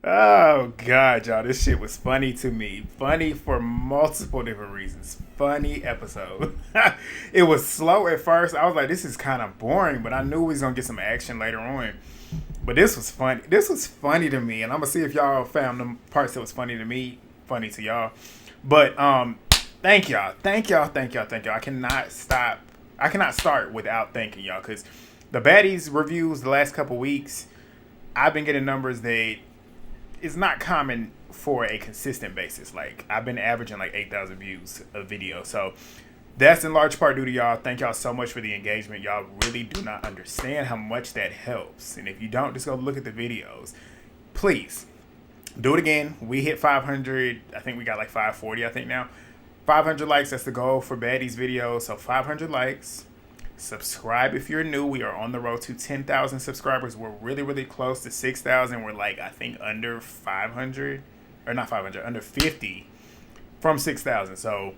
Oh God, y'all, this shit was funny to me. Funny for multiple different reasons. Funny episode. It was slow at first. I was like, this is kind of boring, but I knew we was gonna get some action later on. But this was funny. This was funny to me, and I'm gonna see if y'all found the parts that was funny to me, funny to y'all. But thank y'all, thank y'all, thank y'all, thank y'all. I cannot stop. I cannot start without thanking y'all because the Baddies reviews the last couple weeks, I've been getting numbers that is not common for a consistent basis. Like I've been averaging like 8,000 views a video, so that's in large part due to y'all. Thank y'all so much for the engagement. Y'all really do not understand how much that helps. And if you don't, just go look at the videos. Please do it again. We hit 500. I think we got like 540. I think now 500 likes. That's the goal for Baddies videos. So 500 likes. Subscribe if you're new. We are on the road to 10,000 subscribers. We're really, really close to 6,000. We're like, I think under 500 or not 500, under 50 from 6,000. So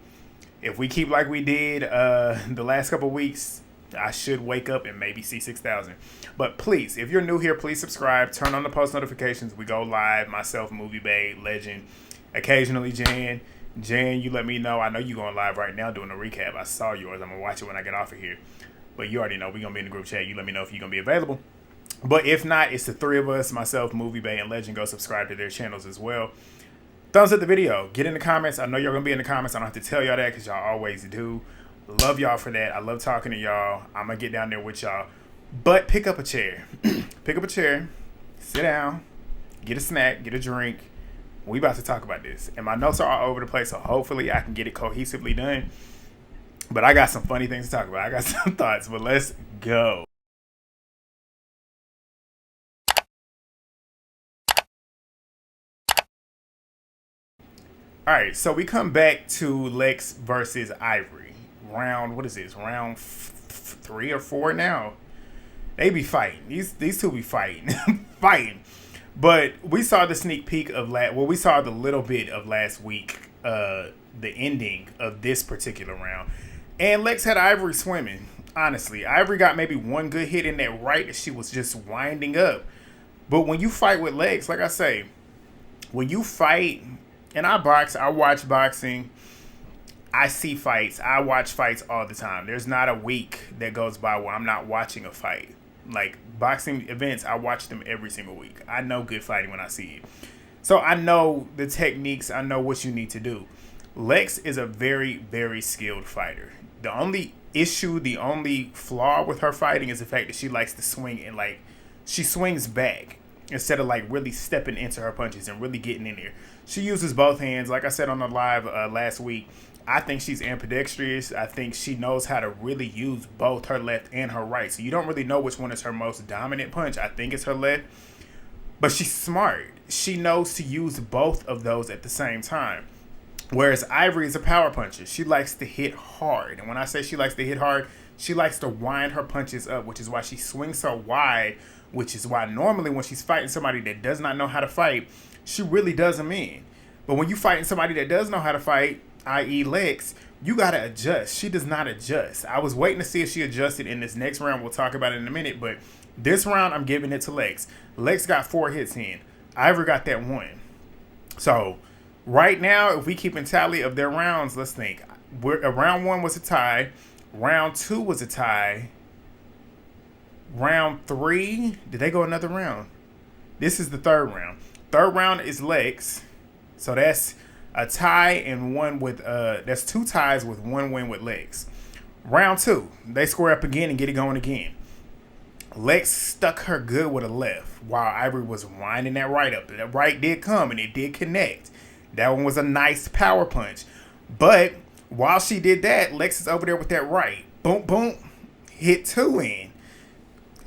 if we keep like we did the last couple weeks, I should wake up and maybe see 6,000. But please, if you're new here, please subscribe. Turn on the post notifications. We go live. Myself, Movie Bay, Legend, occasionally Jan. Jan, you let me know. I know you going live right now doing a recap. I saw yours. I'm going to watch it when I get off of here. But you already know we're going to be in the group chat. You let me know if you're going to be available. But if not, it's the three of us, myself, Movie Bay, and Legend. Go subscribe to their channels as well. Thumbs up the video. Get in the comments. I know you're going to be in the comments. I don't have to tell y'all that because y'all always do. Love y'all for that. I love talking to y'all. I'm going to get down there with y'all. But pick up a chair. Pick up a chair. Sit down. Get a snack. Get a drink. We about to talk about this. And my notes are all over the place, so hopefully I can get it cohesively done. But I got some funny things to talk about. I got some thoughts, but let's go. All right, so we come back to Lex versus Ivori. Round, what is this? Round 3 or 4 now. They be fighting. These two be fighting. Fighting. But we saw the sneak peek of we saw the little bit of last week, the ending of this particular round. And Lex had Ivori swimming. Honestly, Ivori got maybe one good hit in that right that she was just winding up. But when you fight with Lex, like I say, when you fight, and I box, I watch boxing, I see fights, I watch fights all the time. There's not a week that goes by where I'm not watching a fight. Like boxing events, I watch them every single week. I know good fighting when I see it. So I know the techniques, I know what you need to do. Lex is a very, very skilled fighter. The only issue, the only flaw with her fighting is the fact that she likes to swing and like she swings back instead of like really stepping into her punches and really getting in there. She uses both hands. Like I said on the live last week, I think she's ambidextrous. I think she knows how to really use both her left and her right. So you don't really know which one is her most dominant punch. I think it's her left. But she's smart. She knows to use both of those at the same time. Whereas Ivori is a power puncher. She likes to hit hard. And when I say she likes to hit hard, she likes to wind her punches up, which is why she swings so wide, which is why normally when she's fighting somebody that does not know how to fight, she really does them in. But when you fighting somebody that does know how to fight, i.e. Lex, you got to adjust. She does not adjust. I was waiting to see if she adjusted in this next round. We'll talk about it in a minute. But this round, I'm giving it to Lex. Lex got 4 hits in. Ivori got that 1. So right now, if we keep in tally of their rounds, let's think. Round 1 was a tie. Round 2 was a tie. Round 3, did they go another round? This is the 3rd round. 3rd round is Lex. So that's a tie and one with, that's 2 ties with 1 win with Lex. Round 2, they square up again and get it going again. Lex stuck her good with a left while Ivori was winding that right up. That right did come and it did connect. That one was a nice power punch. But while she did that, Lex is over there with that right. Boom, boom. Hit 2 in.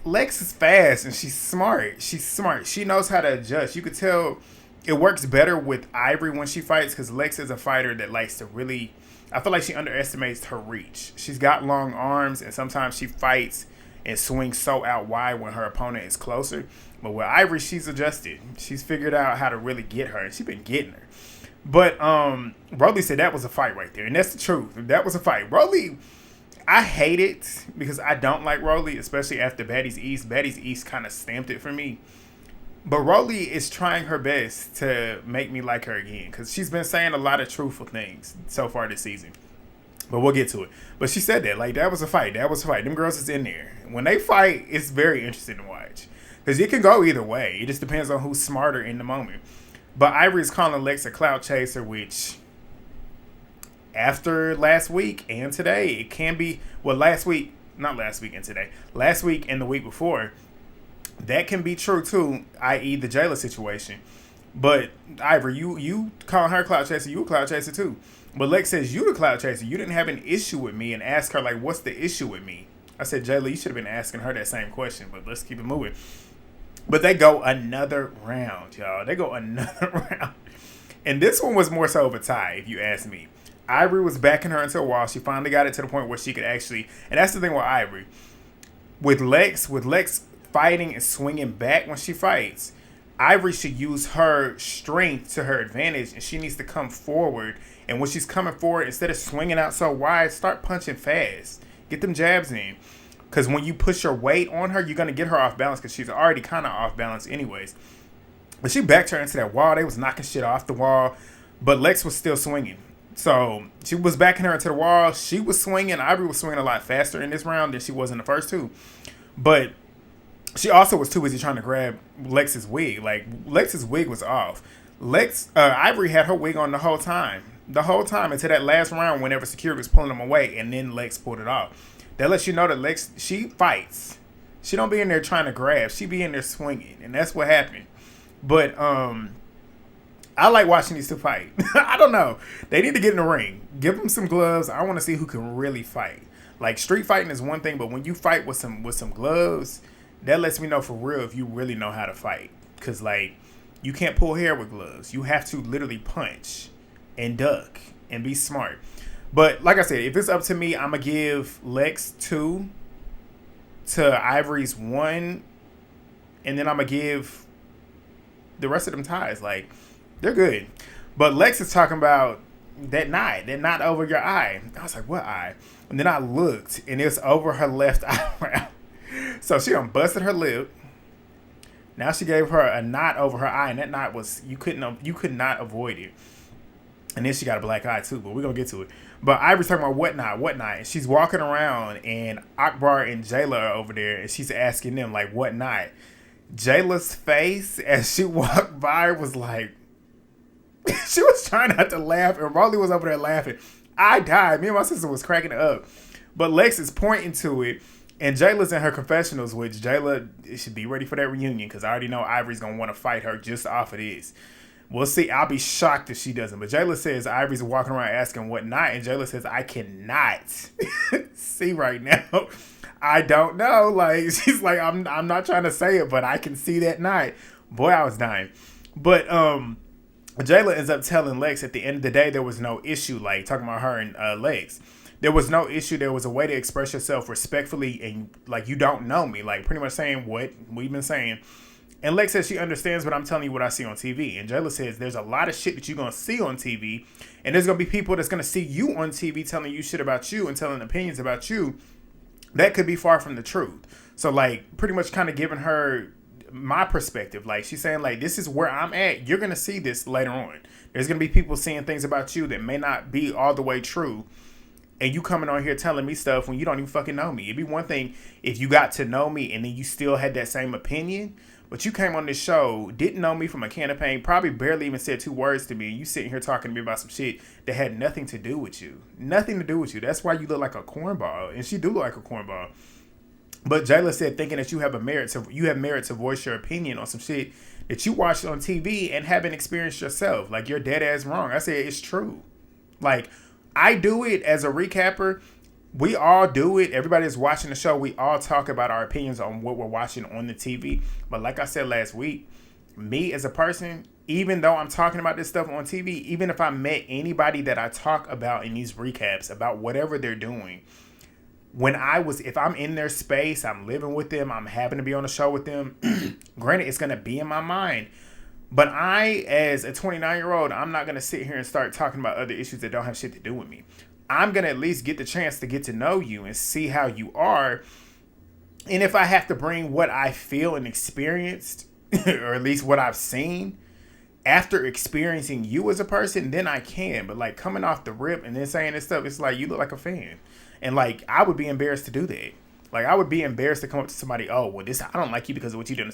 Lex is fast and she's smart. She's smart. She knows how to adjust. You could tell it works better with Ivori when she fights because Lex is a fighter that likes to really... I feel like she underestimates her reach. She's got long arms and sometimes she fights and swings so out wide when her opponent is closer. But with Ivori, she's adjusted. She's figured out how to really get her and she's been getting her. But Broly said that was a fight right there. And that's the truth. That was a fight. Broly, I hate it because I don't like Broly, especially after Baddies East. Baddies East kind of stamped it for me. But Rolly is trying her best to make me like her again because she's been saying a lot of truthful things so far this season. But we'll get to it. But she said that, like, that was a fight. That was a fight. Them girls is in there. When they fight, it's very interesting to watch. Because it can go either way. It just depends on who's smarter in the moment. But Ivori's calling Lex a clout chaser, which after last week and today, it can be, well, last week and today. Last week and the week before, that can be true too, i.e. the Jela situation. But Ivori, you calling her clout chaser, you a clout chaser too. But Lex says, you the clout chaser. You didn't have an issue with me, and ask her, like, what's the issue with me? I said, Jayla, you should have been asking her that same question, but let's keep it moving. But they go another round, y'all. They go another round. And this one was more so of a tie, if you ask me. Ivori was backing her into a wall. She finally got it to the point where she could actually, and that's the thing with Ivori. With Lex fighting and swinging back when she fights, Ivori should use her strength to her advantage, and she needs to come forward. And when she's coming forward, instead of swinging out so wide, start punching fast. Get them jabs in. Because when you push your weight on her, you're going to get her off balance because she's already kind of off balance anyways. But she backed her into that wall. They was knocking shit off the wall. But Lex was still swinging. So she was backing her into the wall. She was swinging. Ivori was swinging a lot faster in this round than she was in the first two. But she also was too busy trying to grab Lex's wig. Like, Lex's wig was off. Ivori had her wig on the whole time. The whole time until that last round whenever security was pulling them away, and then Lex pulled it off. That lets you know that Lex, she fights. She don't be in there trying to grab. She be in there swinging, and that's what happened. But I like watching these two fight. I don't know. They need to get in the ring. Give them some gloves. I want to see who can really fight. Like, street fighting is one thing, but when you fight with some gloves, that lets me know for real if you really know how to fight. Because, like, you can't pull hair with gloves. You have to literally punch and duck and be smart. But like I said, if it's up to me, I'm going to give Lex 2 to Ivori's 1. And then I'm going to give the rest of them ties. Like, they're good. But Lex is talking about that knot over your eye. I was like, what eye? And then I looked, and it's over her left eyebrow. So she done busted her lip. Now she gave her a knot over her eye, and that knot was, you could not avoid it. And then she got a black eye too, but we're going to get to it. But Ivori's talking about what not. And she's walking around, and Akbar and Jela are over there, and she's asking them, like, what not? Jayla's face as she walked by was like, she was trying not to laugh, and Rolly was over there laughing. I died. Me and my sister was cracking up. But Lex is pointing to it, and Jayla's in her confessionals, which Jela should be ready for that reunion, because I already know Ivori's going to want to fight her just off of this. We'll see. I'll be shocked if she doesn't. But Jela says Ivori's walking around asking what not, and Jela says, I cannot see right now. I don't know. Like, she's like, I'm not trying to say it, but I can see that night. Boy, I was dying. But Jela ends up telling Lex at the end of the day there was no issue, like talking about her and Lex. There was no issue. There was a way to express yourself respectfully, and like, you don't know me. Like, pretty much saying what we've been saying. And Lex says she understands, but I'm telling you what I see on TV. And Jela says there's a lot of shit that you're going to see on TV. And there's going to be people that's going to see you on TV telling you shit about you and telling opinions about you. That could be far from the truth. So, like, pretty much kind of giving her my perspective. Like, she's saying, like, this is where I'm at. You're going to see this later on. There's going to be people seeing things about you that may not be all the way true. And you coming on here telling me stuff when you don't even fucking know me. It'd be one thing if you got to know me and then you still had that same opinion. But you came on this show, didn't know me from a can of paint, probably barely even said 2 words to me. And you sitting here talking to me about some shit that had nothing to do with you. Nothing to do with you. That's why you look like a cornball. And she do look like a cornball. But Jayla said thinking that you have merit to voice your opinion on some shit that you watched on TV and haven't experienced yourself. Like, you're dead ass wrong. I said, it's true. Like, I do it as a recapper. We all do it. Everybody that's watching the show, we all talk about our opinions on what we're watching on the TV. But like I said last week, me as a person, even though I'm talking about this stuff on TV, even if I met anybody that I talk about in these recaps about whatever they're doing, if I'm in their space, I'm living with them, I'm having to be on the show with them, granted, it's going to be in my mind. But I, as a 29-year-old, I'm not going to sit here and start talking about other issues that don't have shit to do with me. I'm going to at least get the chance to get to know you and see how you are. And if I have to bring what I feel and experienced or at least what I've seen, after experiencing you as a person, then I can. But like coming off the rip and then saying this stuff, it's like you look like a fan. And like I would be embarrassed to do that. Like I would be embarrassed to come up to somebody, oh well this I don't like you because of what you done.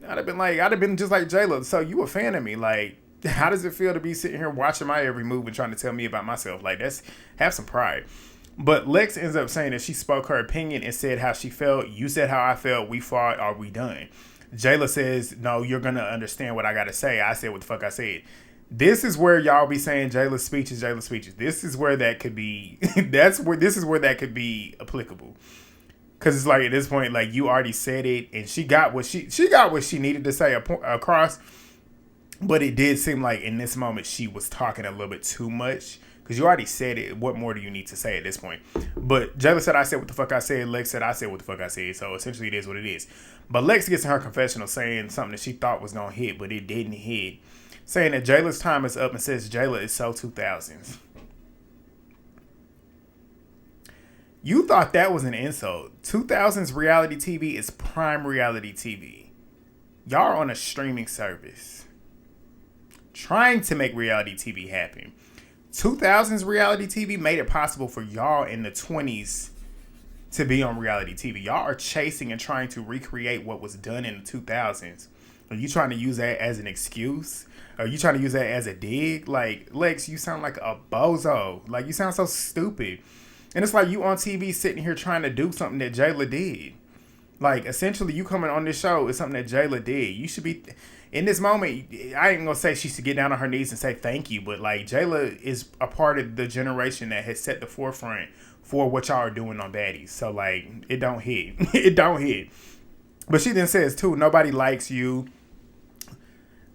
I'd have been just like Jela. So you a fan of me. Like how does it feel to be sitting here watching my every move and trying to tell me about myself? Like have some pride. But Lex ends up saying that she spoke her opinion and said how she felt. You said how I felt. We fought. Are we done? Jayla says, no, you're going to understand what I got to say. I said what the fuck I said. This is where y'all be saying Jayla's speeches. This is where that could be. This is where that could be applicable. Because it's like at this point, like you already said it and she got what she needed to say across. But it did seem like in this moment she was talking a little bit too much. Because you already said it. What more do you need to say at this point? But Jayla said, I said what the fuck I said. Lex said, I said what the fuck I said. So essentially it is what it is. But Lex gets in her confessional saying something that she thought was going to hit, but it didn't hit. Saying that Jayla's time is up and says Jayla is so 2000s. You thought that was an insult. 2000s reality TV is prime reality TV. Y'all are on a streaming service. Trying to make reality TV happen. 2000s reality TV made it possible for y'all in the 20s to be on reality TV. Y'all are chasing and trying to recreate what was done in the 2000s. Are you trying to use that as an excuse? Are you trying to use that as a dig? Like, Lex, you sound like a bozo. Like, you sound so stupid. And it's like you on TV sitting here trying to do something that Jayla did. Like, essentially, you coming on this show is something that Jayla did. You should be... In this moment, I ain't gonna say she should get down on her knees and say thank you, but like Jayla is a part of the generation that has set the forefront for what y'all are doing on Baddies. So like, it don't hit. It don't hit. But she then says too, nobody likes you.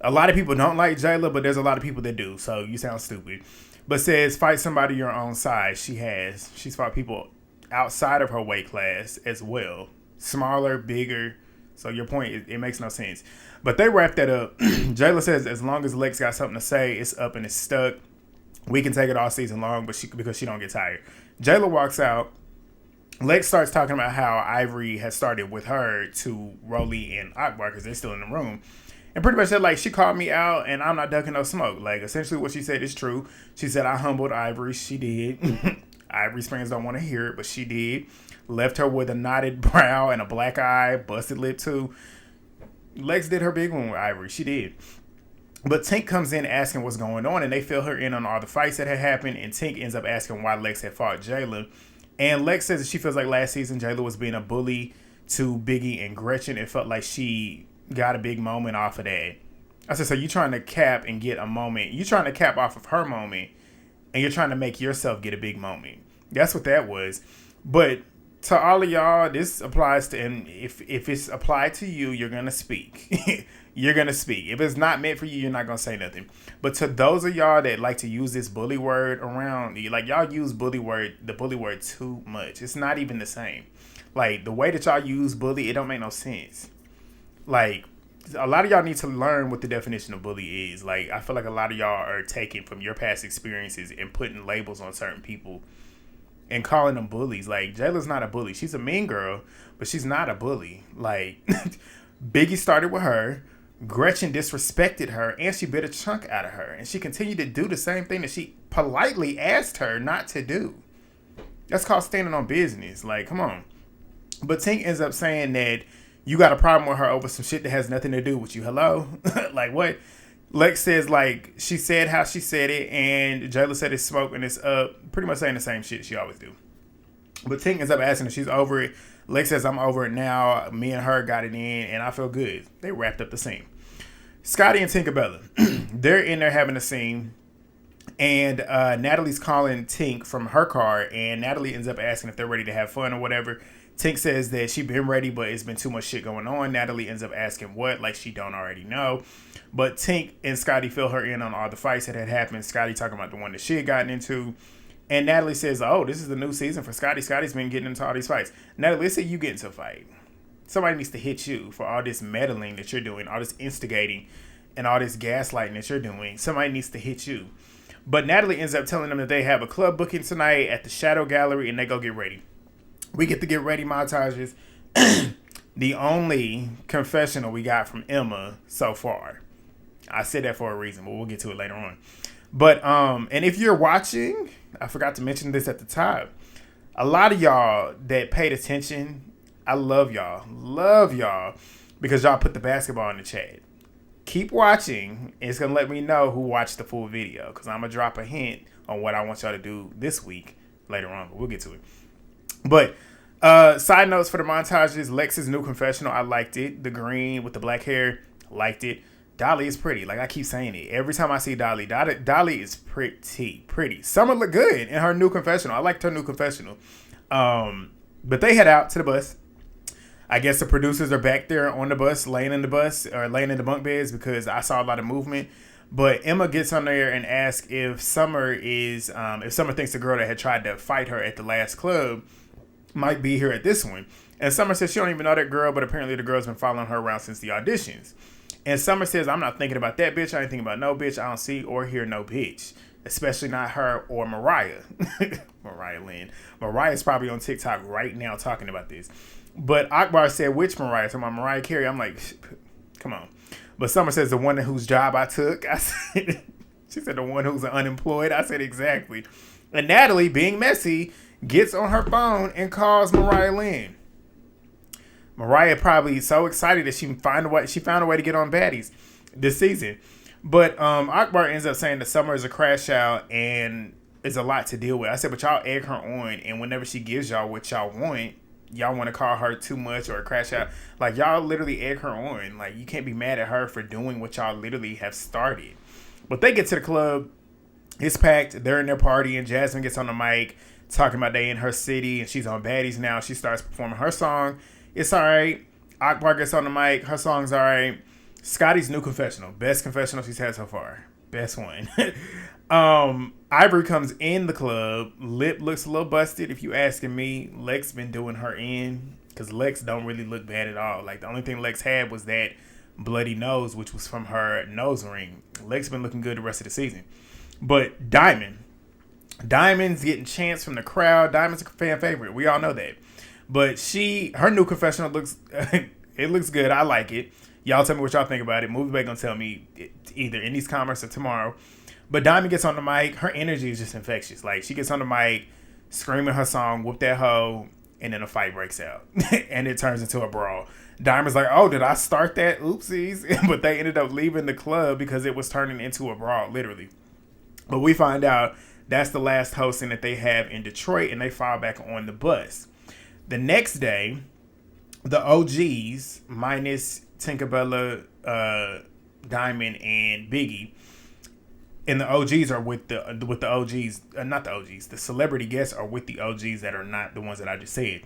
A lot of people don't like Jayla, but there's a lot of people that do. So you sound stupid. But says fight somebody your own size. She's fought people outside of her weight class as well. Smaller, bigger. So your point, it makes no sense. But they wrap that up. Jayla says as long as Lex got something to say, it's up and it's stuck. We can take it all season long, because she don't get tired. Jayla walks out. Lex starts talking about how Ivori has started with her to Rolly and Akbar because they're still in the room. And pretty much said, like, she called me out and I'm not ducking no smoke. Like, essentially what she said is true. She said, I humbled Ivori. She did. Ivori's fans don't want to hear it, but she did. Left her with a knotted brow and a black eye, busted lip too. Lex did her big one with Ivori. She did. But Tink comes in asking what's going on, and they fill her in on all the fights that had happened, and Tink ends up asking why Lex had fought Jayla. And Lex says that she feels like last season Jayla was being a bully to Biggie and Gretchen. It felt like she got a big moment off of that. I said, so you trying to cap and get a moment. You trying to cap off of her moment, and you're trying to make yourself get a big moment. That's what that was. But to all of y'all, this applies to, and if it's applied to you, you're going to speak. You're going to speak. If it's not meant for you, you're not going to say nothing. But to those of y'all that like to use this bully word around, like y'all use the bully word too much. It's not even the same. Like the way that y'all use bully, it don't make no sense. Like a lot of y'all need to learn what the definition of bully is. Like I feel like a lot of y'all are taking from your past experiences and putting labels on certain people and calling them bullies. Like Jayla's not a bully. She's a mean girl, but she's not a bully. Like Biggie started with her. Gretchen disrespected her and she bit a chunk out of her. And she continued to do the same thing that she politely asked her not to do. That's called standing on business. Like, come on. But Tink ends up saying that you got a problem with her over some shit that has nothing to do with you. Hello? Like, what? Lex says, like, she said how she said it, and Jayla said it's smoke and it's up. Pretty much saying the same shit she always do. But Tink ends up asking if she's over it. Lex says, I'm over it now. Me and her got it in, and I feel good. They wrapped up the scene. Scotty and Tinkaabellaaa, they're in there having a scene, and Natalie's calling Tink from her car, and Natalie ends up asking if they're ready to have fun or whatever. Tink says that she been ready, but it's been too much shit going on. Natalie ends up asking what, like she don't already know. But Tink and Scotty fill her in on all the fights that had happened. Scotty talking about the one that she had gotten into. And Natalie says, oh, this is the new season for Scotty. Scotty's been getting into all these fights. Natalie, let's say you get into a fight. Somebody needs to hit you for all this meddling that you're doing, all this instigating, and all this gaslighting that you're doing. Somebody needs to hit you. But Natalie ends up telling them that they have a club booking tonight at the Shadow Gallery, and they go get ready. We get to get ready montages. the only confessional we got from Emma so far. I said that for a reason, but we'll get to it later on. But and if you're watching, I forgot to mention this at the top. A lot of y'all that paid attention, I love y'all, because y'all put the basketball in the chat. Keep watching. It's gonna let me know who watched the full video, because I'm gonna drop a hint on what I want y'all to do this week later on. But we'll get to it. But side notes for the montages: Lex's new confessional, I liked it. The green with the black hair, liked it. Dolly is pretty. Like I keep saying it. Every time I see Dolly is pretty. Summer looked good in her new confessional. I liked her new confessional. But they head out to the bus. I guess the producers are back there on the bus, laying in the bunk beds, because I saw a lot of movement. But Emma gets on there and asks if Summer thinks the girl that had tried to fight her at the last club might be here at this one. And Summer says she don't even know that girl, but apparently the girl's been following her around since the auditions. And Summer says, I'm not thinking about that bitch. I ain't thinking about no bitch. I don't see or hear no bitch. Especially not her or Mariah. Mariah Lynn. Mariah's probably on TikTok right now talking about this. But Akbar said, which Mariah? Talking about Mariah Carey. I'm like, come on. But Summer says, the one whose job I took. She said, the one who's unemployed. I said, exactly. And Natalie, being messy, gets on her phone and calls Mariah Lynn. Mariah probably so excited that she found a way to get on Baddies this season. But Akbar ends up saying that Summer is a crash out and is a lot to deal with. I said, but y'all egg her on, and whenever she gives y'all what y'all want to call her too much or a crash out. Like, y'all literally egg her on. Like, you can't be mad at her for doing what y'all literally have started. But they get to the club. It's packed. They're in their party, and Jasmine gets on the mic talking about they in her city, and she's on Baddies now. She starts performing her song. It's all right. Akbar gets on the mic. Her song's all right. Scotty's new confessional. Best confessional she's had so far. Best one. Ivori comes in the club. Lip looks a little busted, if you asking me. Lex been doing her in, because Lex don't really look bad at all. Like, the only thing Lex had was that bloody nose, which was from her nose ring. Lex been looking good the rest of the season. But Diamond's getting chants from the crowd. Diamond's a fan favorite. We all know that. But her new confessional looks good. I like it. Y'all tell me what y'all think about it. Movie Bay gonna tell me either in these comments or tomorrow. But Diamond gets on the mic. Her energy is just infectious. Like, she gets on the mic, screaming her song, whoop that hoe, and then a fight breaks out. And it turns into a brawl. Diamond's like, oh, did I start that? Oopsies. But they ended up leaving the club because it was turning into a brawl, literally. But we find out that's the last hosting that they have in Detroit, and they fall back on the bus. The next day, the OGs, minus Tinkaabellaaa, Diamond, and Biggie, and the OGs are with the OGs, not the OGs. The celebrity guests are with the OGs that are not the ones that I just said.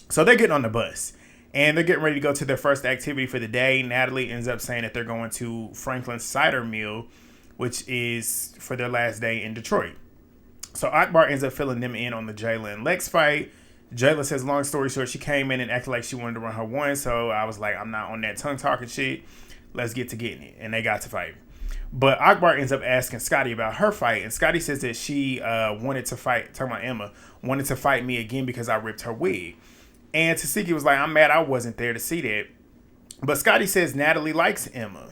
So they're getting on the bus, and they're getting ready to go to their first activity for the day. Natalie ends up saying that they're going to Franklin's Cider Mill, which is for their last day in Detroit. So Akbar ends up filling them in on the Jela and Lex fight. Jela says, long story short, she came in and acted like she wanted to run her one. So I was like, I'm not on that tongue talking shit. Let's get to getting it. And they got to fight. But Akbar ends up asking Scotty about her fight. And Scotty says that she wanted to fight, talking about Emma, wanted to fight me again because I ripped her wig. And Tesehki was like, I'm mad I wasn't there to see that. But Scotty says Natalie likes Emma.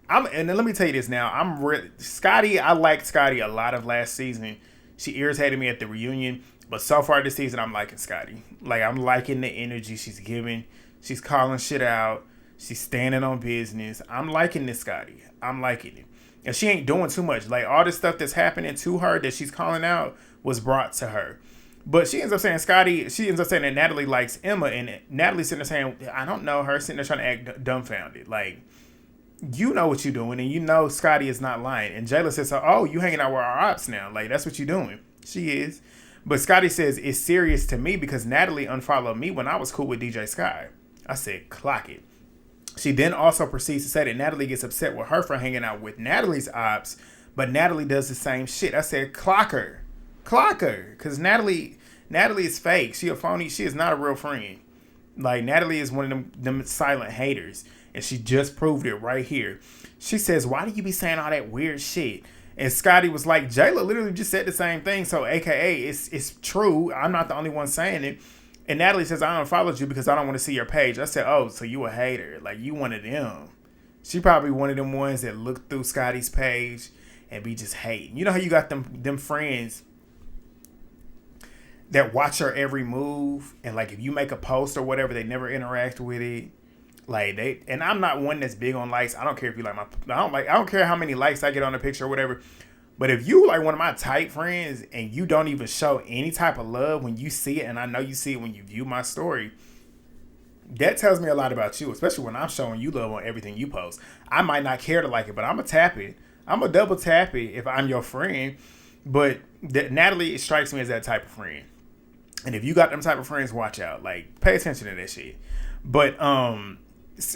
And then let me tell you this now. I liked Scotty a lot of last season. She irritated me at the reunion. But so far this season, I'm liking Scotty. Like, I'm liking the energy she's giving. She's calling shit out. She's standing on business. I'm liking this Scotty. I'm liking it. And she ain't doing too much. Like, all this stuff that's happening to her that she's calling out was brought to her. But she ends up saying that Natalie likes Emma. And Natalie's sitting there saying, I don't know her, sitting there trying to act dumbfounded. Like, you know what you're doing. And you know Scotty is not lying. And Jela says, oh, you hanging out with our ops now. Like, that's what you're doing. She is. But Scotty says, it's serious to me because Natalie unfollowed me when I was cool with DJ Sky. I said, clock it. She then also proceeds to say that Natalie gets upset with her for hanging out with Natalie's ops, but Natalie does the same shit. I said, clock her. Clock her. Because Natalie is fake. She a phony. She is not a real friend. Like, Natalie is one of them silent haters. And she just proved it right here. She says, why do you be saying all that weird shit? And Scotty was like, Jela literally just said the same thing. So, AKA, it's true. I'm not the only one saying it. And Natalie says, I unfollowed you because I don't want to see your page. I said, oh, so you a hater. Like, you one of them. She probably one of them ones that look through Scotty's page and be just hating. You know how you got them friends that watch her every move, and like if you make a post or whatever, they never interact with it. Like and I'm not one that's big on likes. I don't care if you like I don't care how many likes I get on a picture or whatever. But if you like one of my tight friends and you don't even show any type of love when you see it, and I know you see it when you view my story, that tells me a lot about you, especially when I'm showing you love on everything you post. I might not care to like it, but I'm going to tap it. I'm going to double tap it if I'm your friend. But Natalie strikes me as that type of friend. And if you got them type of friends, watch out. Like, pay attention to that shit. But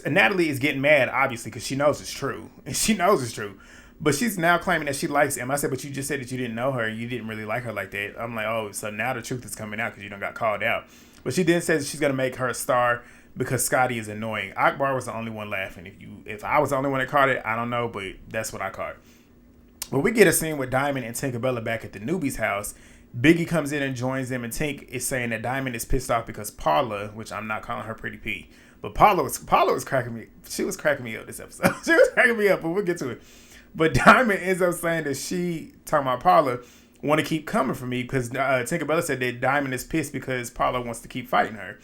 Natalie is getting mad, obviously, because she knows it's true. And she knows it's true. But she's now claiming that she likes him. I said, but you just said that you didn't know her. You didn't really like her like that. I'm like, oh, so now the truth is coming out because you done got called out. But she then says she's going to make her a star because Scotty is annoying. Akbar was the only one laughing. If I was the only one that caught it, I don't know, but that's what I caught. But we get a scene with Diamond and Tinkaabellaaa back at the newbie's house. Biggie comes in and joins them, and Tink is saying that Diamond is pissed off because Paula, which I'm not calling her Pretty P, but Paula was cracking me. She was cracking me up this episode. She was cracking me up, but we'll get to it. But Diamond ends up saying that she, talking about Paula, want to keep coming for me because Tinkaabellaaa said that Diamond is pissed because Paula wants to keep fighting her.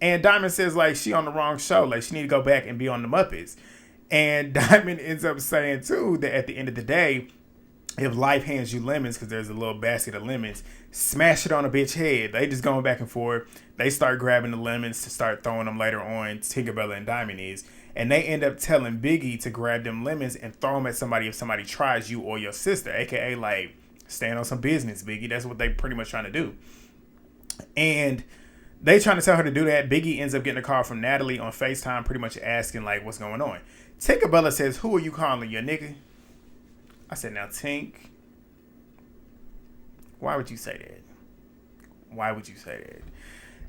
And Diamond says, like, she on the wrong show. Like, she need to go back and be on the Muppets. And Diamond ends up saying, too, that at the end of the day, if life hands you lemons, because there's a little basket of lemons, smash it on a bitch head. They just going back and forth. They start grabbing the lemons to start throwing them later on. Tinkaabellaaa and Diamond is. And they end up telling Biggie to grab them lemons and throw them at somebody if somebody tries you or your sister. AKA, like, stand on some business, Biggie. That's what they pretty much trying to do. And they trying to tell her to do that. Biggie ends up getting a call from Natalie on FaceTime pretty much asking, like, what's going on. Tinkaabellaaa says, who are you calling, your nigga? I said, now, Tink, why would you say that? Why would you say that?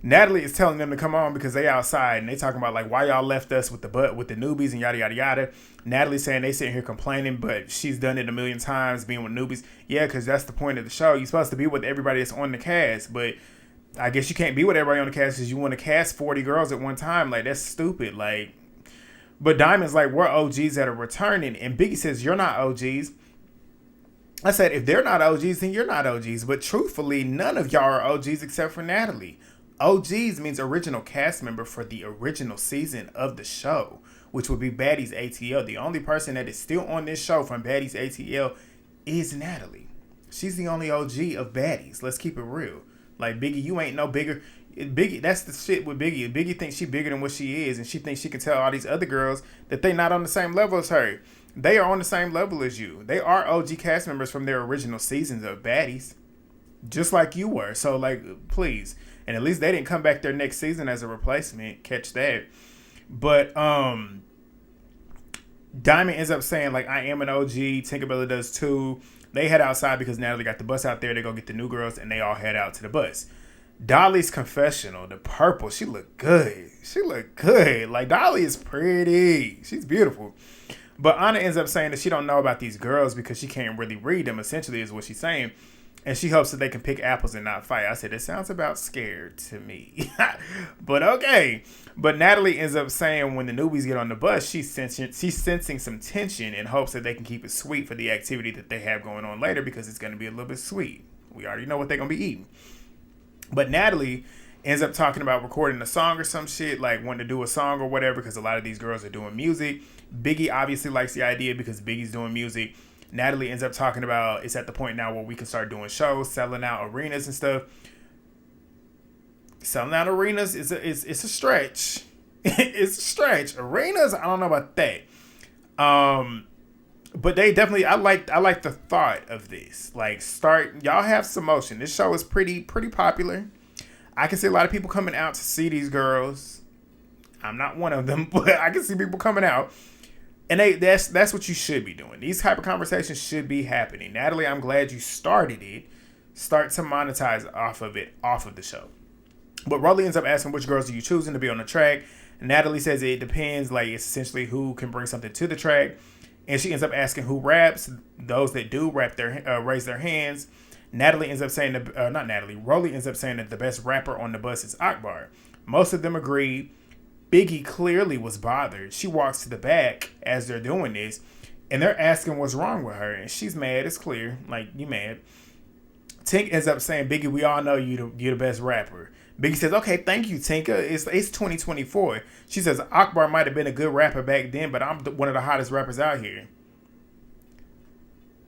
Natalie is telling them to come on because they outside and they talking about like why y'all left us with the newbies and yada yada yada. Natalie saying they sitting here complaining, but she's done it a million times being with newbies. Yeah, because that's the point of the show. You're supposed to be with everybody that's on the cast, but I guess you can't be with everybody on the cast because you want to cast 40 girls at one time. Like, that's stupid. Like, but Diamond's like, we're OGs that are returning, and Biggie says you're not OGs. I said, if they're not OGs, then you're not OGs. But truthfully, none of y'all are OGs except for Natalie. OGs means original cast member for the original season of the show, which would be Baddies ATL. The only person that is still on this show from Baddies ATL is Natalie. She's the only OG of Baddies. Let's keep it real. Like, Biggie, you ain't no bigger. Biggie, that's the shit with Biggie. Biggie thinks she bigger than what she is, and she thinks she can tell all these other girls that they not on the same level as her. They are on the same level as you. They are OG cast members from their original seasons of Baddies, just like you were. So, like, please. And at least they didn't come back their next season as a replacement. Catch that. But Diamond ends up saying, like, I am an OG. Tinkaabellaaa does too. They head outside because Natalie got the bus out there. They go get the new girls, and they all head out to the bus. Dolly's confessional, the purple, she looked good. She looked good. Like, Dolly is pretty. She's beautiful. But Ahna ends up saying that she don't know about these girls because she can't really read them, essentially, is what she's saying. And she hopes that they can pick apples and not fight. I said, it sounds about scared to me. But okay. But Natalie ends up saying when the newbies get on the bus, she's sensing some tension in hopes that they can keep it sweet for the activity that they have going on later because it's going to be a little bit sweet. We already know what they're going to be eating. But Natalie ends up talking about recording a song or some shit, like wanting to do a song or whatever because a lot of these girls are doing music. Biggie obviously likes the idea because Biggie's doing music. Natalie ends up talking about it's at the point now where we can start doing shows, selling out arenas and stuff. Selling out arenas is a stretch. It's a stretch. Arenas, I don't know about that. But they definitely, I like the thought of this. Like, y'all have some motion. This show is pretty popular. I can see a lot of people coming out to see these girls. I'm not one of them, but I can see people coming out. And that's what you should be doing. These type of conversations should be happening. Natalie, I'm glad you started it. Start to monetize off of the show. But Rolly ends up asking which girls are you choosing to be on the track. And Natalie says it depends. Like, it's essentially who can bring something to the track. And she ends up asking who raps. Those that do rap raise their hands. Natalie ends up saying, not Natalie, Rolly ends up saying that the best rapper on the bus is Akbar. Most of them agree. Biggie clearly was bothered. She walks to the back as they're doing this, and they're asking what's wrong with her, and she's mad. It's clear, like, you mad. Tink ends up saying, Biggie, we all know you're the best rapper. Biggie says, okay, thank you, Tinka. It's 2024. She says, Akbar might have been a good rapper back then, but I'm one of the hottest rappers out here.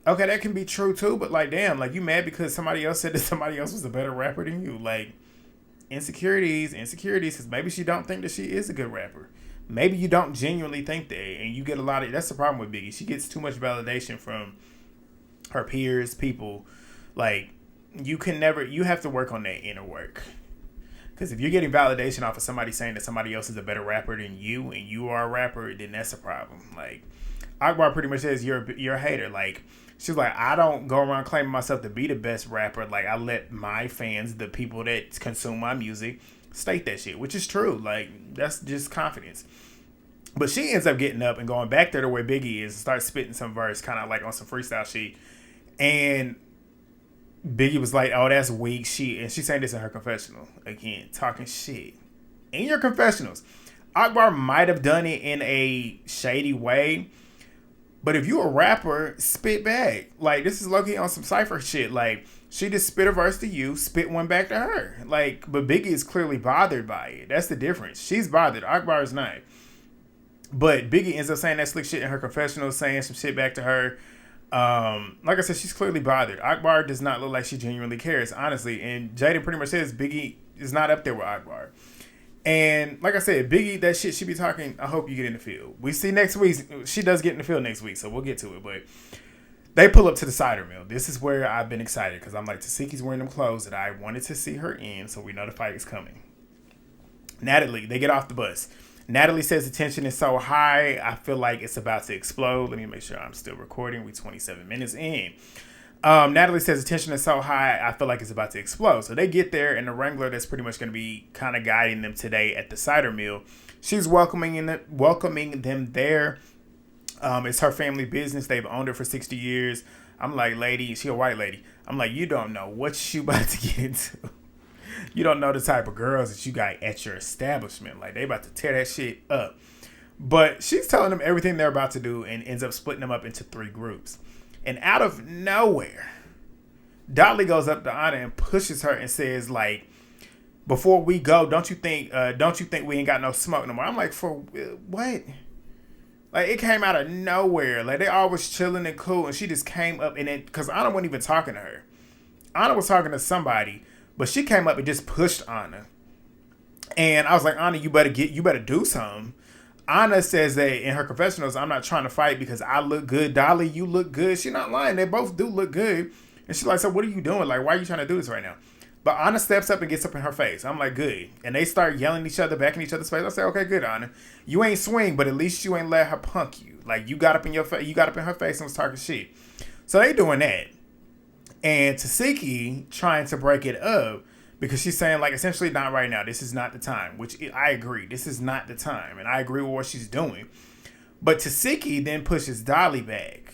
Okay, that can be true too, but like, damn, like, you mad because somebody else said that somebody else was a better rapper than you. Like, insecurities, because maybe she don't think that she is a good rapper. Maybe you don't genuinely think that, and you get a lot of, that's the problem with Biggie. She gets too much validation from her peers, people. Like, you have to work on that inner work. Because if you're getting validation off of somebody saying that somebody else is a better rapper than you, and you are a rapper, then that's a problem. Like, Akbar pretty much says you're a hater. Like, she's like, I don't go around claiming myself to be the best rapper. Like, I let my fans, the people that consume my music, state that shit, which is true. Like, that's just confidence. But she ends up getting up and going back there to where Biggie is and starts spitting some verse, kind of like on some freestyle shit. And Biggie was like, oh, that's weak. And she's saying this in her confessional. Again, talking shit. In your confessionals, Akbar might have done it in a shady way. But if you a rapper, spit back. Like, this is low-key on some cypher shit. Like, she just spit a verse to you, spit one back to her. Like, but Biggie is clearly bothered by it. That's the difference. She's bothered. Akbar is not. But Biggie ends up saying that slick shit in her confessional, saying some shit back to her. Like I said, she's clearly bothered. Akbar does not look like she genuinely cares, honestly. And Jaden pretty much says Biggie is not up there with Akbar. And like I said, Biggie, that shit she be talking, I hope you get in the field. We see next week, she does get in the field next week, so we'll get to it. But they pull up to the cider mill. This is where I've been excited because I'm like, Tesehki's wearing them clothes that I wanted to see her in, so we know the fight is coming. Natalie, they get off the bus. Natalie says the tension is so high, I feel like it's about to explode. Let me make sure I'm still recording. We're 27 minutes in. Natalie says the tension is so high, I feel like it's about to explode. So they get there, and the Wrangler that's pretty much going to be kind of guiding them today at the cider mill, she's welcoming them there. It's her family business. They've owned it for 60 years. I'm like, lady, she a white lady. I'm like, you don't know what you about to get into. You don't know the type of girls that you got at your establishment. Like, they about to tear that shit up. But she's telling them everything they're about to do and ends up splitting them up into 3 groups. And out of nowhere, Dolly goes up to Ahna and pushes her and says, like, before we go, don't you think we ain't got no smoke no more? I'm like, for what? Like, it came out of nowhere. Like, they all was chilling and cool, and she just came up, and then, because Ahna wasn't even talking to her. Ahna was talking to somebody, but she came up and just pushed Ahna. And I was like, Ahna, you better do something. Ahna says that in her confessionals, I'm not trying to fight because I look good. Dolly, you look good. She's not lying. They both do look good. And she's like, so what are you doing? Like, why are you trying to do this right now? But Ahna steps up and gets up in her face. I'm like, good. And they start yelling at each other, back in each other's face. I say, okay, good, Ahna. You ain't swing, but at least you ain't let her punk you. Like, you got up in her face and was talking shit. So they doing that. And Tesehki trying to break it up because she's saying, like, essentially, not right now. This is not the time, which I agree. This is not the time. And I agree with what she's doing. But Tesehki then pushes Dolly back.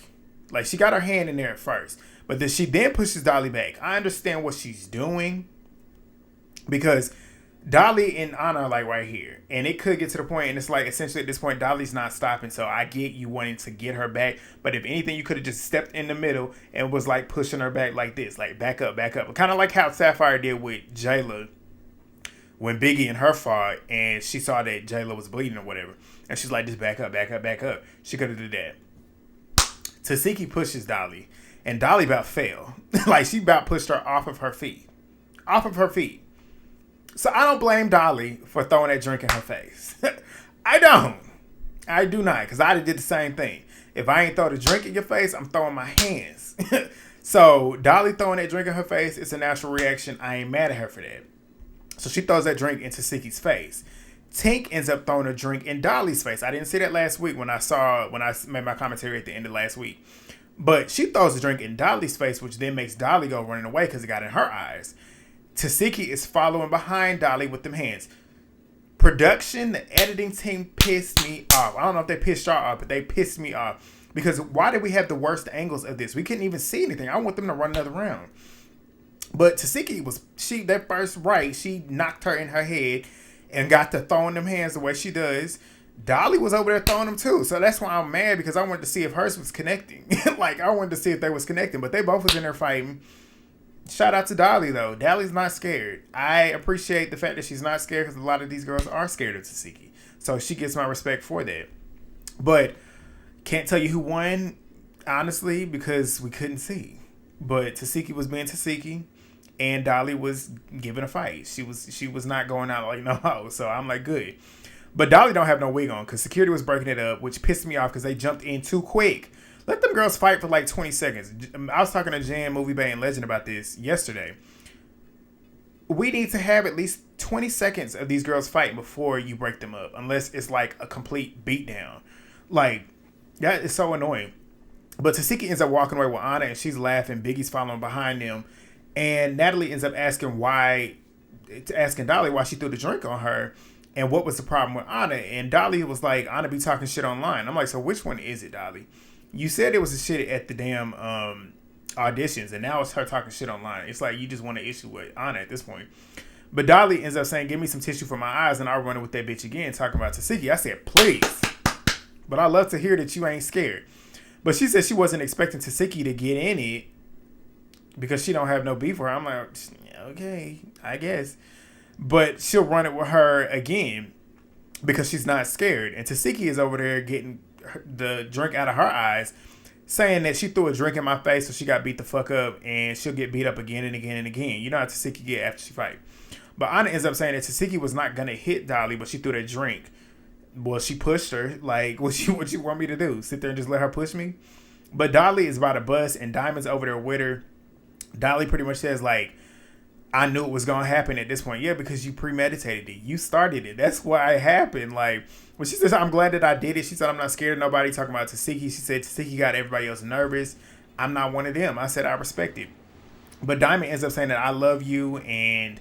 Like, she got her hand in there at first. But then she then pushes Dolly back. I understand what she's doing because Dolly and Ahna are like right here. And it could get to the point, and it's like essentially at this point, Dolly's not stopping. So I get you wanting to get her back. But if anything, you could have just stepped in the middle and was like pushing her back like this. Like back up, back up. Kind of like how Sapphire did with Jela when Biggie and her fought and she saw that Jela was bleeding or whatever. And she's like, just back up, back up, back up. She could have did that. Tesehki pushes Dolly. And Dolly about fell. Like, she about pushed her off of her feet. Off of her feet. So I don't blame Dolly for throwing that drink in her face. I don't. I do not. Because I did the same thing. If I ain't throw the drink in your face, I'm throwing my hands. So Dolly throwing that drink in her face, it's a natural reaction. I ain't mad at her for that. So she throws that drink into Tesehki's face. Tink ends up throwing a drink in Dolly's face. I didn't see that last week when I made my commentary at the end of last week. But she throws the drink in Dolly's face, which then makes Dolly go running away because it got in her eyes. Tesehki is following behind Dolly with them hands. Production, the editing team pissed me off. I don't know if they pissed y'all off, but they pissed me off. Because why did we have the worst angles of this? We couldn't even see anything. I want them to run another round. But Tesehki that first right, she knocked her in her head and got to throwing them hands the way she does. Dolly was over there throwing them too. So that's why I'm mad, because I wanted to see if hers was connecting. Like, I wanted to see if they was connecting, but they both was in there fighting. Shout out to Dolly, though. Dolly's not scared. I appreciate the fact that she's not scared, because a lot of these girls are scared of Tesehki. So she gets my respect for that. But can't tell you who won, honestly, because we couldn't see. But Tesehki was being Tesehki, and Dolly was giving a fight. She was not going out like no hoe. So I'm like, good. But Dolly don't have no wig on, because security was breaking it up, which pissed me off because they jumped in too quick. Let them girls fight for like 20 seconds. I was talking to Jan, Movie Bay, and Legend about this yesterday. We need to have at least 20 seconds of these girls fighting before you break them up, unless it's like a complete beatdown. Like, that is so annoying. But Tesehki ends up walking away with Ahna, and she's laughing. Biggie's following behind them. And Natalie ends up asking Dolly why she threw the drink on her and what was the problem with Ahna. And Dolly was like, Ahna be talking shit online. I'm like, so which one is it, Dolly? You said it was a shit at the damn auditions, and now it's her talking shit online. It's like you just want to issue with Ahna at this point. But Dolly ends up saying, give me some tissue for my eyes, and I'll run it with that bitch again, talking about Tesehki. I said, please. But I love to hear that you ain't scared. But she said she wasn't expecting Tesehki to get in it because she don't have no beef with her. I'm like, okay, I guess. But she'll run it with her again because she's not scared. And Tesehki is over there getting the drink out of her eyes, saying that she threw a drink in my face, so she got beat the fuck up, and she'll get beat up again and again and again. You know how Tesehki get after she fight. But Ahna ends up saying that Tesehki was not gonna hit Dolly, but she threw that drink. Well, she pushed her. Like, what you want me to do? Sit there and just let her push me? But Dolly is about to bust, and Diamond's over there with her. Dolly pretty much says, like, I knew it was going to happen at this point. Yeah, because you premeditated it. You started it. That's why it happened. Like, when she says, I'm glad that I did it, she said, I'm not scared of nobody. Talking about Tesehki. She said, Tesehki got everybody else nervous. I'm not one of them. I said, I respect it. But Diamond ends up saying that I love you, and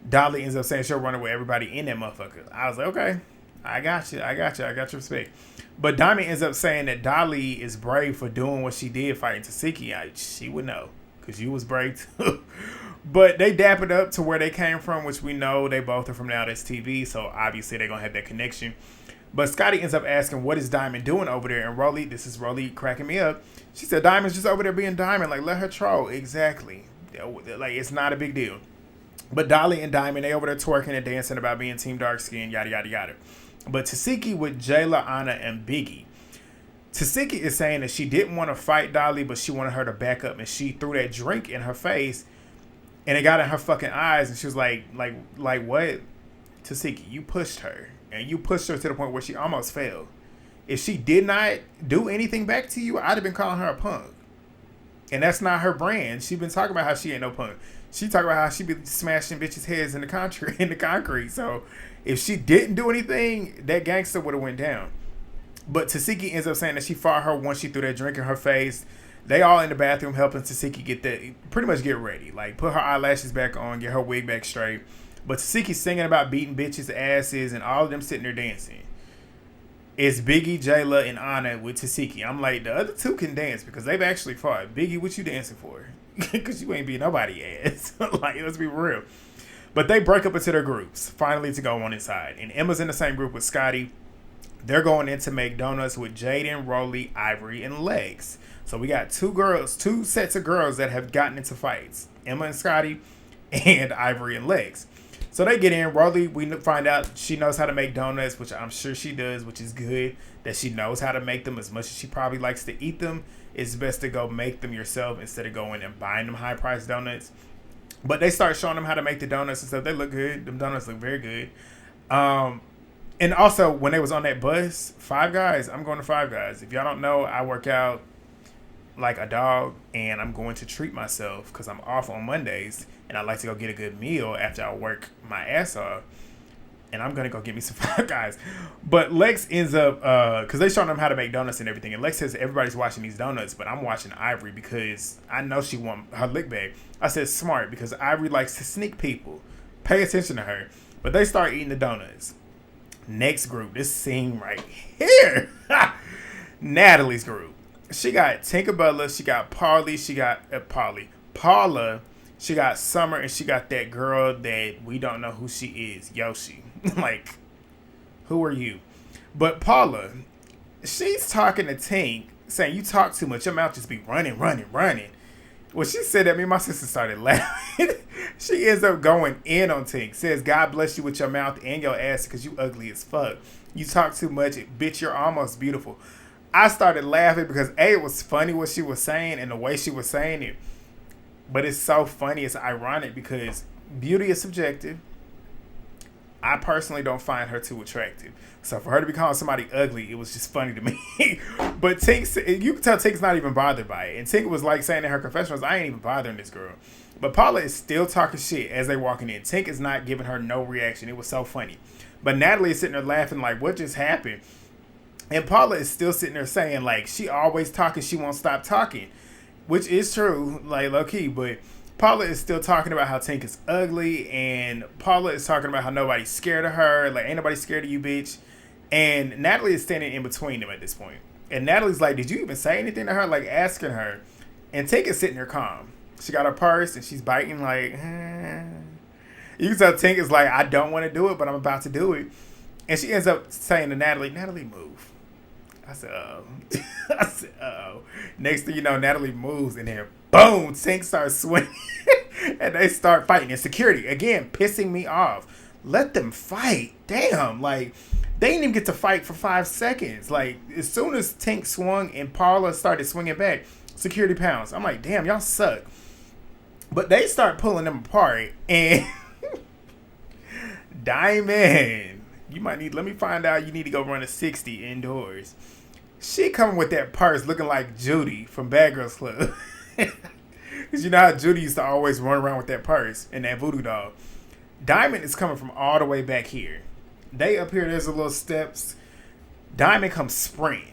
Dolly ends up saying she'll run away with everybody in that motherfucker. I was like, okay, I got you. I got your respect. But Diamond ends up saying that Dolly is brave for doing what she did fighting Tesehki. She would know, because you was brave too. But they dap it up to where they came from, which we know they both are from Now That's TV, so obviously they're going to have that connection. But Scotty ends up asking, what is Diamond doing over there? And Rolly, this is Rolly cracking me up. She said, Diamond's just over there being Diamond. Like, let her troll. Exactly. Like, it's not a big deal. But Dolly and Diamond, they over there twerking and dancing about being Team Dark Skin, yada, yada, yada. But Tesehki with Jela, Ahna, and Biggie. Tesehki is saying that she didn't want to fight Dolly, but she wanted her to back up. And she threw that drink in her face, and it got in her fucking eyes. And she was like what? Tesehki, you pushed her. And you pushed her to the point where she almost fell. If she did not do anything back to you, I'd have been calling her a punk. And that's not her brand. She been talking about how she ain't no punk. She talking about how she be smashing bitches' heads in the concrete. So if she didn't do anything, that gangster would have went down. But Tesehki ends up saying that she fought her once she threw that drink in her face. They all in the bathroom helping Tesehki pretty much get ready. Like, put her eyelashes back on, get her wig back straight. But Tesehki's singing about beating bitches' asses, and all of them sitting there dancing. It's Biggie, Jela, and Ahna with Tesehki. I'm like, the other two can dance because they've actually fought. Biggie, what you dancing for? Because you ain't beat nobody ass. Like, let's be real. But they break up into their groups, finally to go on inside. And Emma's in the same group with Scotty. They're going in to make donuts with Jaden, Rolly, Ivori, and Lex. So we got two sets of girls that have gotten into fights. Emma and Scotty, and Ivori and Lex. So they get in. Rolly, we find out she knows how to make donuts, which I'm sure she does, which is good. That she knows how to make them as much as she probably likes to eat them. It's best to go make them yourself instead of going and buying them high-priced donuts. But they start showing them how to make the donuts and stuff. They look good. Them donuts look very good. And also, when they was on that bus, Five Guys, I'm going to Five Guys. If y'all don't know, I work out like a dog, and I'm going to treat myself because I'm off on Mondays, and I like to go get a good meal after I work my ass off. And I'm going to go get me some Five Guys. But Lex ends up, because they showing them how to make donuts and everything. And Lex says everybody's watching these donuts, but I'm watching Ivori because I know she want her lick bag. I said smart because Ivori likes to sneak people. Pay attention to her. But they start eating the donuts. Next group, this scene right here. Natalie's group. She got Tinkaabellaaa, she got Paula, She got Summer, and she got that girl that we don't know who she is, Yoshi. Like, who are you? But Paula, she's talking to Tink, saying, you talk too much. Your mouth just be running. When she said that, me and my sister started laughing. She ends up going in on Tink. Says, God bless you with your mouth and your ass because you ugly as fuck. You talk too much. Bitch, you're almost beautiful. I started laughing because, A, it was funny what she was saying and the way she was saying it. But it's so funny. It's ironic because beauty is subjective. I personally don't find her too attractive. So for her to be calling somebody ugly, it was just funny to me. But Tink, you can tell Tink's not even bothered by it. And Tink was like saying in her confessionals, I ain't even bothering this girl. But Paula is still talking shit as they walking in. Tink is not giving her no reaction. It was so funny. But Natalie is sitting there laughing like, what just happened? And Paula is still sitting there saying, like, she always talking, she won't stop talking. Which is true, like, low-key. But Paula is still talking about how Tink is ugly. And Paula is talking about how nobody's scared of her. Like, ain't nobody scared of you, bitch. And Natalie is standing in between them at this point. And Natalie's like, did you even say anything to her? Like, asking her. And Tink is sitting there calm. She got her purse, and she's biting, like, You can tell Tink is like, I don't want to do it, but I'm about to do it. And she ends up saying to Natalie, move. I said, uh-oh. Next thing you know, Natalie moves, and then, boom, Tink starts swinging. And they start fighting. And security, again, pissing me off. Let them fight. Damn, like, they didn't even get to fight for 5 seconds. Like, as soon as Tink swung and Paula started swinging back, security pounds. I'm like, damn, y'all suck. But they start pulling them apart, and Diamond, let me find out you need to go run a 60 indoors. She coming with that purse looking like Judy from Bad Girls Club. Because you know how Judy used to always run around with that purse and that voodoo doll. Diamond is coming from all the way back here. They up here, there's a little steps. Diamond comes sprinting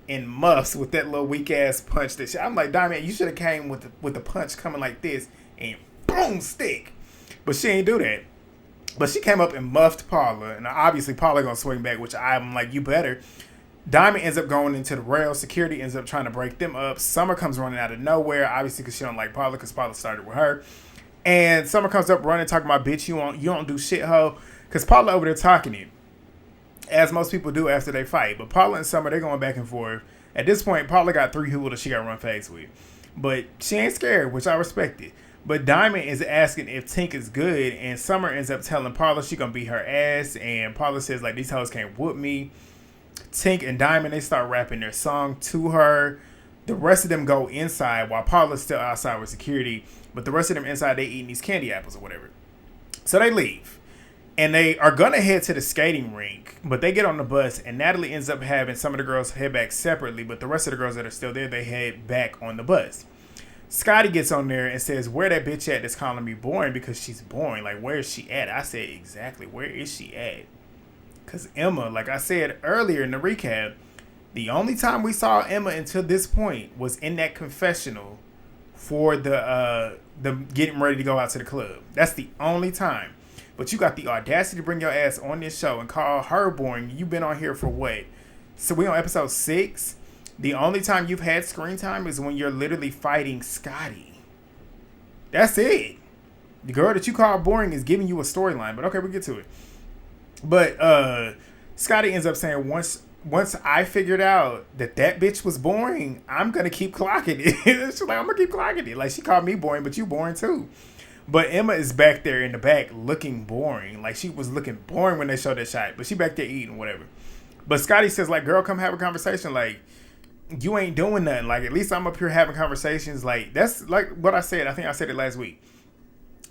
in muffs with that little weak ass punch. I'm like, Diamond, you should have came with the punch coming like this and boom, stick. But she ain't do that. But she came up and muffed Paula, and obviously Paula gonna swing back, which I'm like, you better. Diamond ends up going into the rail. Security ends up trying to break them up. Summer comes running out of nowhere, obviously because she don't like Paula, because Paula started with her. And Summer comes up running, talking about, bitch, you don't do shit, ho. Because Paula over there talking it, as most people do after they fight. But Paula and Summer, they're going back and forth. At this point, Paula got 3 people that she got to run face with. But she ain't scared, which I respect it. But Diamond is asking if Tink is good, and Summer ends up telling Paula she gonna beat her ass, and Paula says, like, these hoes can't whoop me. Tink and Diamond, they start rapping their song to her. The rest of them go inside while Paula's still outside with security, but the rest of them inside, they eating these candy apples or whatever. So they leave, and they are gonna head to the skating rink, but they get on the bus, and Natalie ends up having some of the girls head back separately, but the rest of the girls that are still there, they head back on the bus. Scotty gets on there and says, where that bitch at that's calling me boring because she's boring. Like, where is she at? I said, exactly, where is she at? Because Emma, like I said earlier in the recap, the only time we saw Emma until this point was in that confessional for the getting ready to go out to the club. That's the only time. But you got the audacity to bring your ass on this show and call her boring. You've been on here for what? So we on episode 6? The only time you've had screen time is when you're literally fighting Scotty. That's it. The girl that you call boring is giving you a storyline. But okay, we'll get to it. But Scotty ends up saying, once I figured out that bitch was boring, I'm going to keep clocking it. She's like, I'm going to keep clocking it. Like, she called me boring, but you boring too. But Emma is back there in the back looking boring. Like, she was looking boring when they showed that shot. But she back there eating, whatever. But Scotty says, like, girl, come have a conversation. Like, you ain't doing nothing. Like, at least I'm up here having conversations. Like, that's like what I said. I think I said it last week.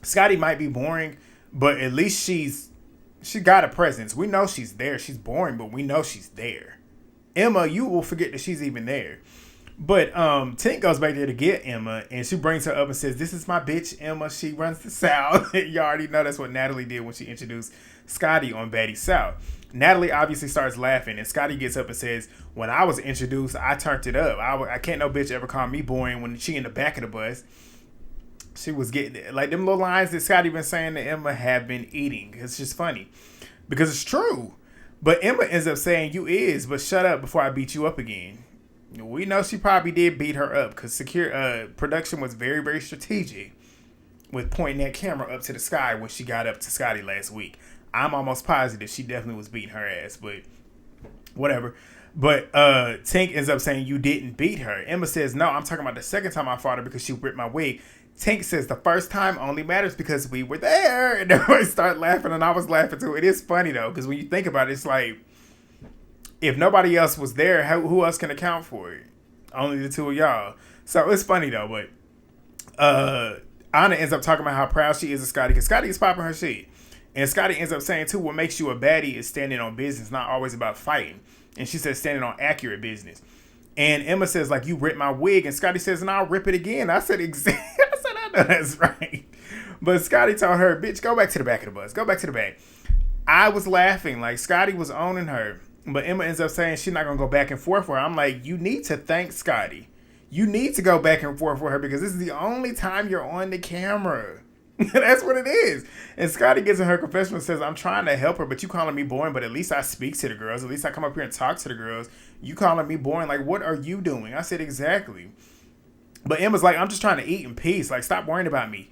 Scotty might be boring, but at least she got a presence. We know she's there. She's boring, but we know she's there. Emma, you will forget that she's even there. But Tink goes back there to get Emma, and she brings her up and says, this is my bitch, Emma. She runs the South. You already know that's what Natalie did when she introduced Scotty on Baddies South. Natalie obviously starts laughing, and Scotty gets up and says, when I was introduced, I turned it up. I can't no bitch ever call me boring when she in the back of the bus. She was getting, like, them little lines that Scotty been saying to Emma have been eating. It's just funny because it's true. But Emma ends up saying, you is, but shut up before I beat you up again. We know she probably did beat her up because production was very, very strategic with pointing that camera up to the sky when she got up to Scotty last week. I'm almost positive she definitely was beating her ass, but whatever. But Tink ends up saying you didn't beat her. Emma says, no, I'm talking about the second time I fought her because she ripped my wig. Tink says the first time only matters because we were there. And everybody started laughing, and I was laughing too. It is funny though, because when you think about it, it's like, if nobody else was there, who else can account for it? Only the two of y'all. So it's funny though, but Ahna ends up talking about how proud she is of Scotty, because Scotty is popping her shit. And Scotty ends up saying too, what makes you a baddie is standing on business, not always about fighting. And she says standing on accurate business. And Emma says, like, you ripped my wig. And Scotty says, and I'll rip it again. I said, I know that's right. But Scotty told her, bitch, go back to the back of the bus. Go back to the back. I was laughing. Like, Scotty was owning her. But Emma ends up saying she's not going to go back and forth with her. I'm like, you need to thank Scotty. You need to go back and forth with her because this is the only time you're on the camera. That's what it is. And Scotty gets in her confessional and says, I'm trying to help her, but you calling me boring, but at least I speak to the girls. At least I come up here and talk to the girls. You calling me boring. Like, what are you doing? I said, exactly. But Emma's like, I'm just trying to eat in peace. Like, stop worrying about me.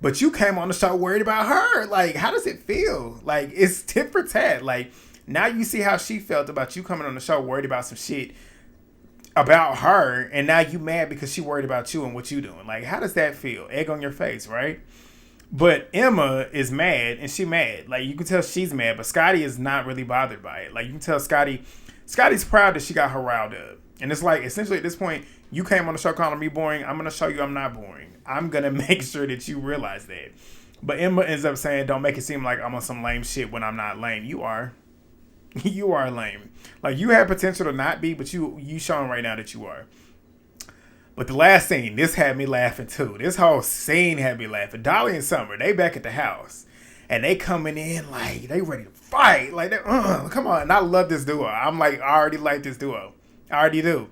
But you came on the show worried about her. Like, how does it feel? Like, it's tit for tat. Like, now you see how she felt about you coming on the show worried about some shit about her. And now you mad because she worried about you and what you doing. Like, how does that feel? Egg on your face, right? But Emma is mad, and she mad. Like, you can tell she's mad, but Scotty is not really bothered by it. Like, you can tell Scotty's proud that she got her riled up. And it's like, essentially at this point, you came on the show calling me boring. I'm going to show you I'm not boring. I'm going to make sure that you realize that. But Emma ends up saying, don't make it seem like I'm on some lame shit when I'm not lame. You are. You are lame. Like, you have potential to not be, but you showing right now that you are. But the last scene, this had me laughing too. This whole scene had me laughing. Dolly and Summer, they back at the house. And they coming in like, they ready to fight. Like, come on. And I love this duo. I'm like, I already like this duo. I already do.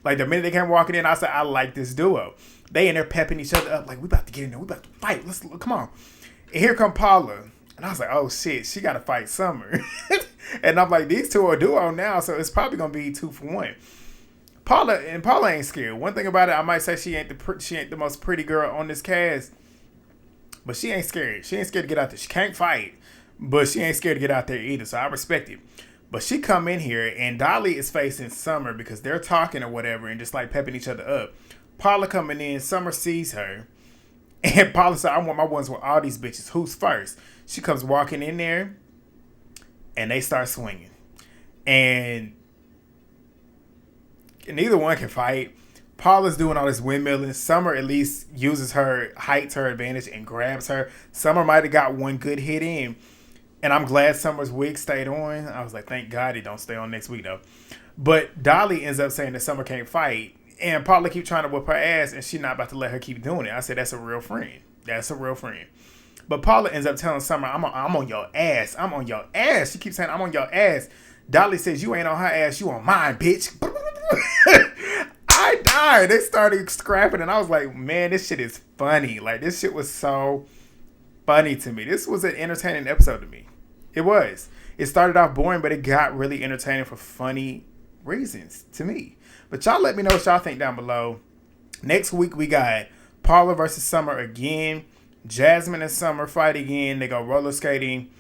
Like, the minute they came walking in, I said, I like this duo. They in there pepping each other up. Like, we about to get in there. We about to fight. Come on. And here come Paula. And I was like, oh shit, she got to fight Summer. And I'm like, these two are a duo now. So it's probably going to be 2-for-1. Paula ain't scared. One thing about it, I might say she ain't the most pretty girl on this cast, but she ain't scared. She ain't scared to get out there. She can't fight, but she ain't scared to get out there either. So I respect it. But she come in here and Dolly is facing Summer because they're talking or whatever and just like pepping each other up. Paula coming in, Summer sees her, and Paula said, "I want my ones with all these bitches. Who's first?" She comes walking in there, and they start swinging, and neither one can fight. Paula's doing all this windmilling. Summer at least uses her height to her advantage and grabs her. Summer might have got one good hit in. And I'm glad Summer's wig stayed on. I was like, thank God it don't stay on next week though. But Dolly ends up saying that Summer can't fight. And Paula keep trying to whip her ass and she's not about to let her keep doing it. I said, that's a real friend. That's a real friend. But Paula ends up telling Summer, I'm on your ass. I'm on your ass. She keeps saying, I'm on your ass. Dolly says, you ain't on her ass. You on mine, bitch. I died. They started scrapping and I was like, man, this shit is funny. Like, this shit was so funny to me. This was an entertaining episode to me. It was. It started off boring, but it got really entertaining for funny reasons to me. But y'all let me know what y'all think down below. Next week we got Paula versus Summer again. Jasmine and Summer fight again. They go roller skating.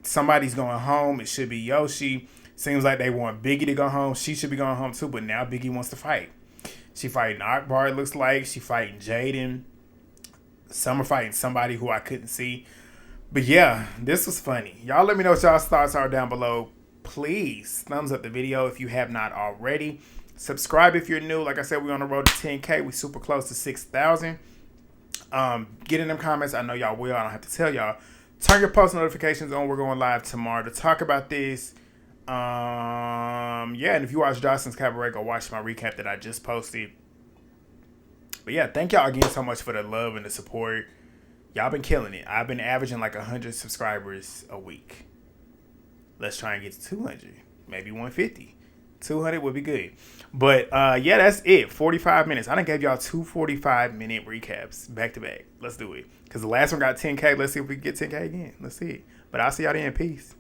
Somebody's going home. It should be Yoshi. Seems like they want Biggie to go home. She should be going home too, but now Biggie wants to fight. She fighting Akbar, it looks like. She fighting Jaden. Summer fighting somebody who I couldn't see. But yeah, this was funny. Y'all let me know what y'all's thoughts are down below. Please thumbs up the video if you have not already. Subscribe if you're new. Like I said, we're on the road to 10K. We're super close to 6,000. Get in them comments. I know y'all will. I don't have to tell y'all. Turn your post notifications on. We're going live tomorrow to talk about this. Yeah, and if you watch Dawson's Cabaret, go watch my recap that I just posted. But yeah, thank y'all again so much for the love and the support. Y'all been killing it. I've been averaging like 100 subscribers a week. Let's try and get to 200, maybe 150. 200 would be good. But yeah, that's it. 45 minutes. I done gave y'all 2 45-minute recaps back to back. Let's do it. Because the last one got 10K. Let's see if we can get 10K again. Let's see it. But I'll see y'all then. Peace.